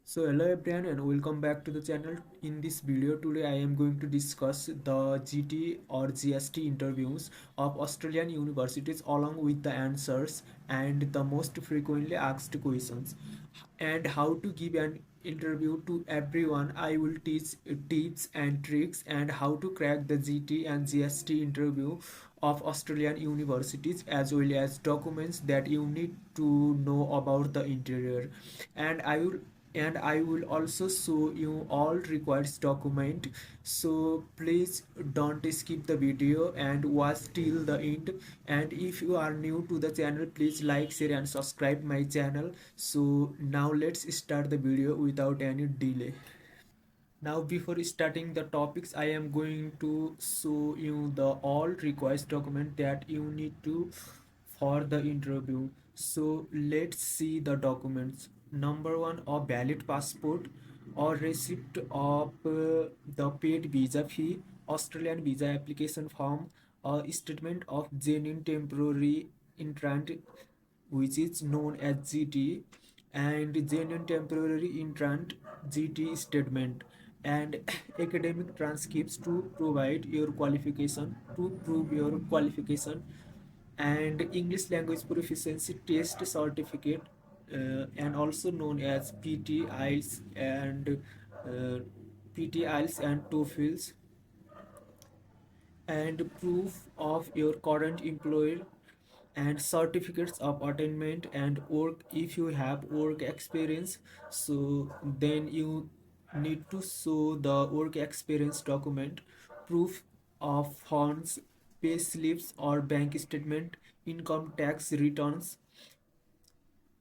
So hello everyone and welcome back to the channel. In this video today I am going to discuss the GT or GST interviews of Australian universities along with the answers and the most frequently asked questions and how to give an interview to everyone. I will teach tips and tricks and how to crack the GT and GST interview of Australian universities as well as documents that you need to know about the interior and I will also show you all required document, so please don't skip the video and watch till the end. And if you are new to the channel, please like, share and subscribe my channel. So now let's start the video without any delay. Now before starting the topics, I am going to show you the all request document that you need to for the interview. So let's see the documents. Number one, a valid passport or receipt of the paid visa fee, Australian visa application form, a statement of genuine temporary entrant which is known as GT, and Genuine Temporary Entrant GT statement, and academic transcripts to provide your qualification, to prove your qualification, and English language proficiency test certificate, and also known as PT, IELTS, and PT, IELTS, and TOEFLs, and proof of your current employer and certificates of attainment and work if you have work experience. So then you need to show the work experience document, proof of funds, pay slips or bank statement, income tax returns,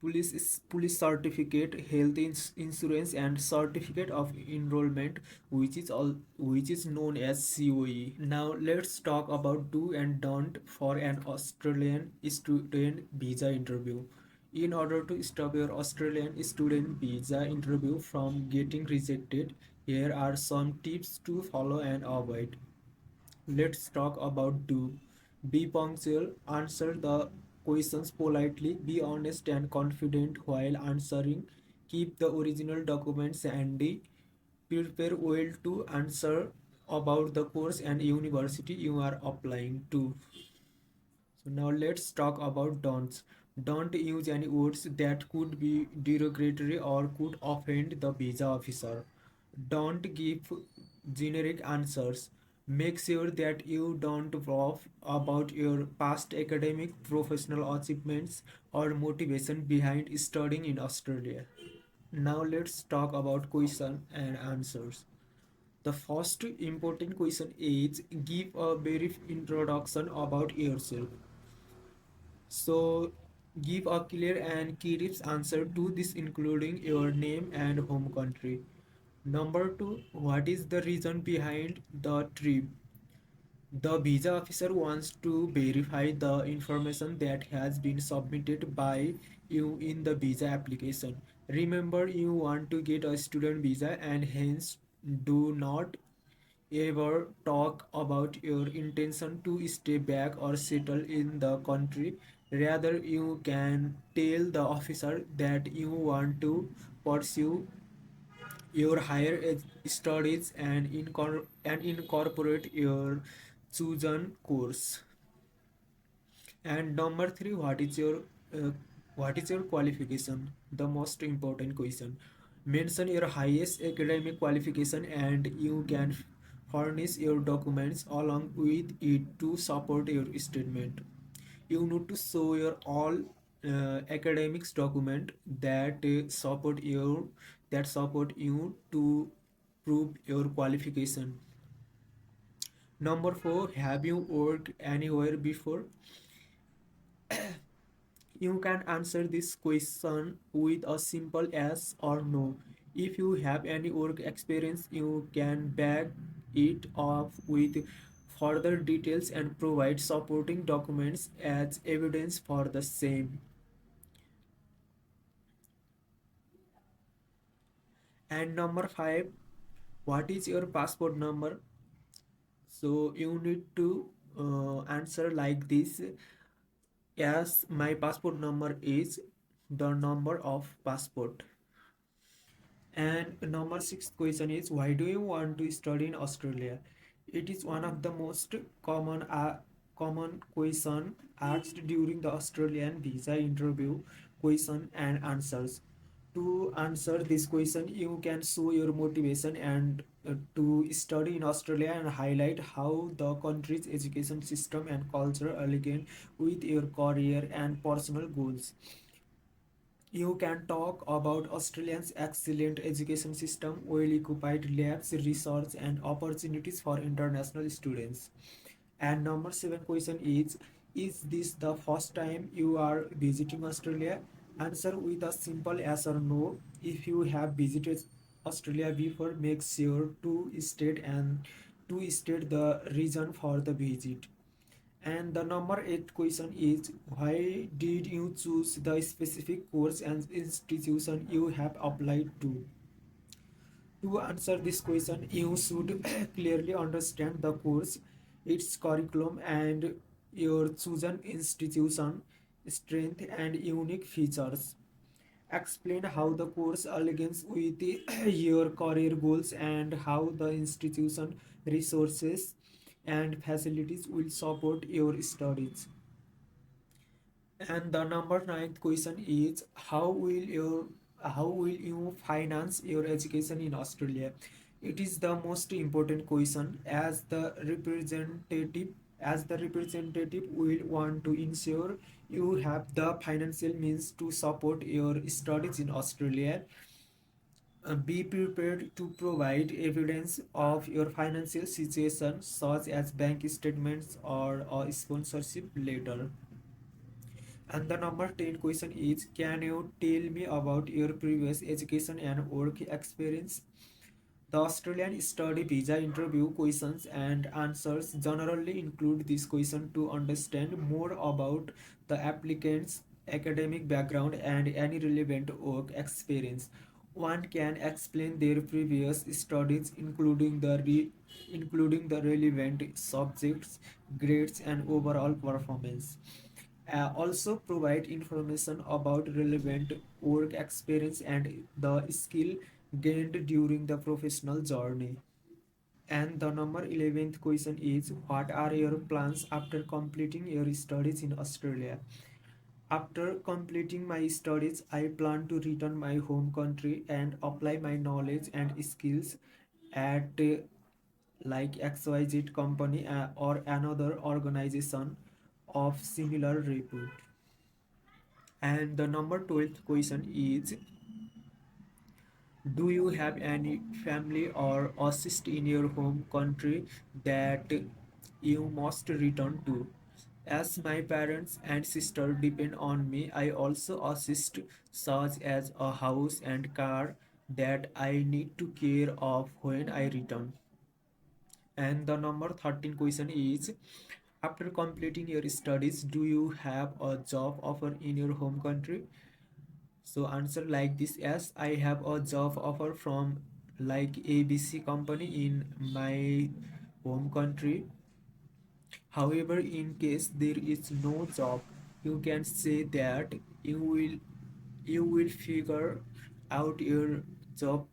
police certificate, health insurance and certificate of enrollment, which is known as COE. Now let's talk about do and don't for an Australian student visa interview. In order to stop your Australian student visa interview from getting rejected, here are some tips to follow and avoid. Let's talk about do. Be punctual, answer the questions politely, be honest and confident while answering, keep the original documents handy, prepare well to answer about the course and university you are applying to. So now let's talk about don'ts. Don't use any words that could be derogatory or could offend the visa officer. Don't give generic answers. Make sure that you don't bluff about your past academic, professional achievements or motivation behind studying in Australia. Now let's talk about question and answers. The first important question is give a brief introduction about yourself. So give a clear and crisp answer to this, including your name and home country. Number two, what is the reason behind the trip? The visa officer wants to verify the information that has been submitted by you in the visa application. Remember, you want to get a student visa and hence do not ever talk about your intention to stay back or settle in the country. Rather, you can tell the officer that you want to pursue your studies and, incorporate your chosen course. And number three, uh, what is your qualification? The most important question. Mention your highest academic qualification, and you can furnish your documents along with it to support your statement. You need to show your all academics document that support you to prove your qualification. Number four, have you worked anywhere before? You can answer this question with a simple yes or no. If you have any work experience, you can back it up with further details and provide supporting documents as evidence for the same. And number five, what is your passport number? So you need to answer like this. Yes, my passport number is the number of passport. And number six question is, why do you want to study in Australia? It is one of the most common question asked during the Australian visa interview question and answers. To answer this question, you can show your motivation and to study in Australia and highlight how the country's education system and culture align with your career and personal goals. You can talk about Australia's excellent education system, well-equipped labs, research, and opportunities for international students. And number seven question is this the first time you are visiting Australia? Answer with a simple yes or no. If you have visited Australia before, make sure to state the reason for the visit. And the number eight question is, why did you choose the specific course and institution you have applied to? To answer this question, you should clearly understand the course, its curriculum, and your chosen institution, strength, and unique features. Explain how the course aligns with your career goals and how the institution resources and facilities will support your studies. And the number ninth question is, how will you finance your education in Australia? It is the most important question as the representative will want to ensure you have the financial means to support your studies in Australia. Be prepared to provide evidence of your financial situation, such as bank statements or a sponsorship letter. And the number 10 question is, can you tell me about your previous education and work experience? The Australian study visa interview questions and answers generally include this question to understand more about the applicant's academic background and any relevant work experience. One can explain their previous studies, including the relevant subjects, grades, and overall performance. Also provide information about relevant work experience and the skill gained during the professional journey. And the number 11th question is, what are your plans after completing your studies in Australia? After completing my studies, I plan to return my home country and apply my knowledge and skills at like XYZ company or another organization of similar repute. And the number 12th question is, do you have any family or assist in your home country that you must return to? As my parents and sister depend on me, I also assist, such as a house and car that I need to care of when I return. And the number 13 question is, after completing your studies, do you have a job offer in your home country? So answer like this: yes, I have a job offer from like ABC company in my home country. However, in case there is no job, you can say that you will figure out your job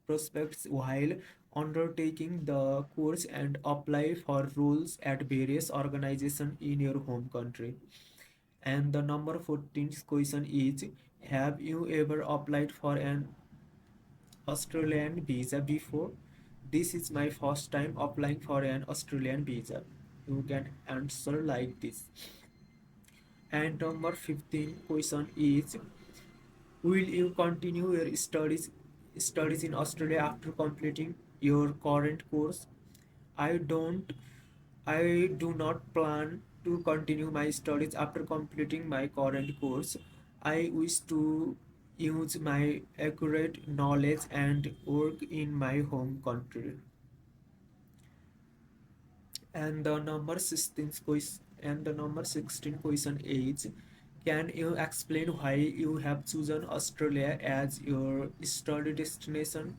prospects while undertaking the course and apply for roles at various organizations in your home country. And the number 14th question is, have you ever applied for an Australian visa before? This is my first time applying for an Australian visa. You can answer like this. And number 15 question is, will you continue your studies in Australia after completing your current course? I don't I do not plan to continue my studies after completing my current course. I wish to use my accurate knowledge and work in my home country. And the number 16 question is, can you explain why you have chosen Australia as your study destination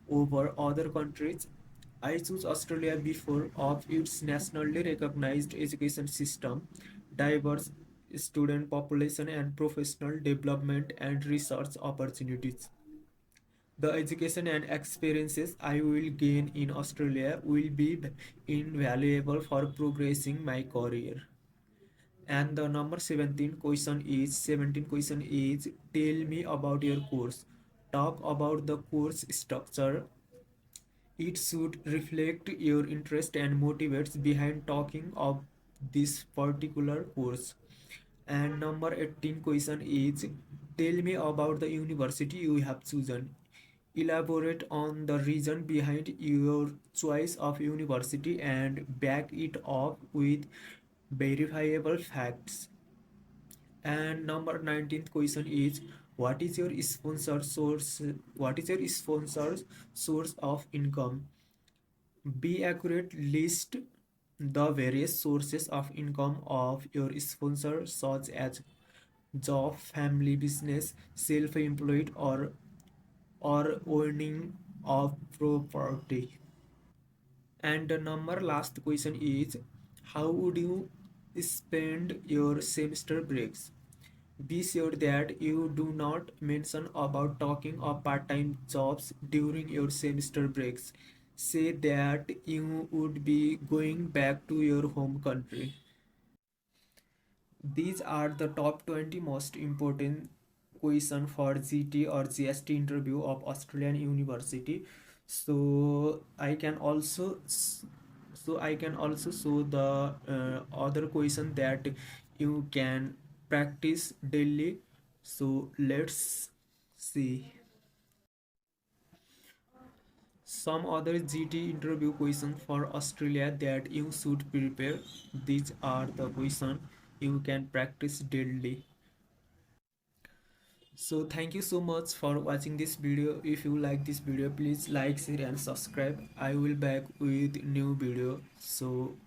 over other countries? I choose Australia because of its nationally recognized education system, diverse student population and professional development and research opportunities. The education and experiences I will gain in Australia will be invaluable for progressing my career. And the number 17 question is tell me about your course. Talk about the course structure. It should reflect your interest and motivates behind talking of this particular course. And number 18 question is tell me about the university you have chosen. Elaborate on the reason behind your choice of university and back it up with verifiable facts. And number 19th question is what is your sponsor source, what is your sponsor source of income? Be accurate, list the various sources of income of your sponsor such as job, family business, self-employed or owning of property. And the number last question is how would you spend your semester breaks? Be sure that you do not mention about talking of part-time jobs during your semester breaks. Say that you would be going back to your home country. These are the top 20 most important question for GT or GST interview of Australian University. So I can also show the other question that you can practice daily. So let's see some other GT interview questions for Australia that you should prepare. These are the questions you can practice daily. So thank you so much for watching this video. If you like this video, please like, share and subscribe. I will back with new video. So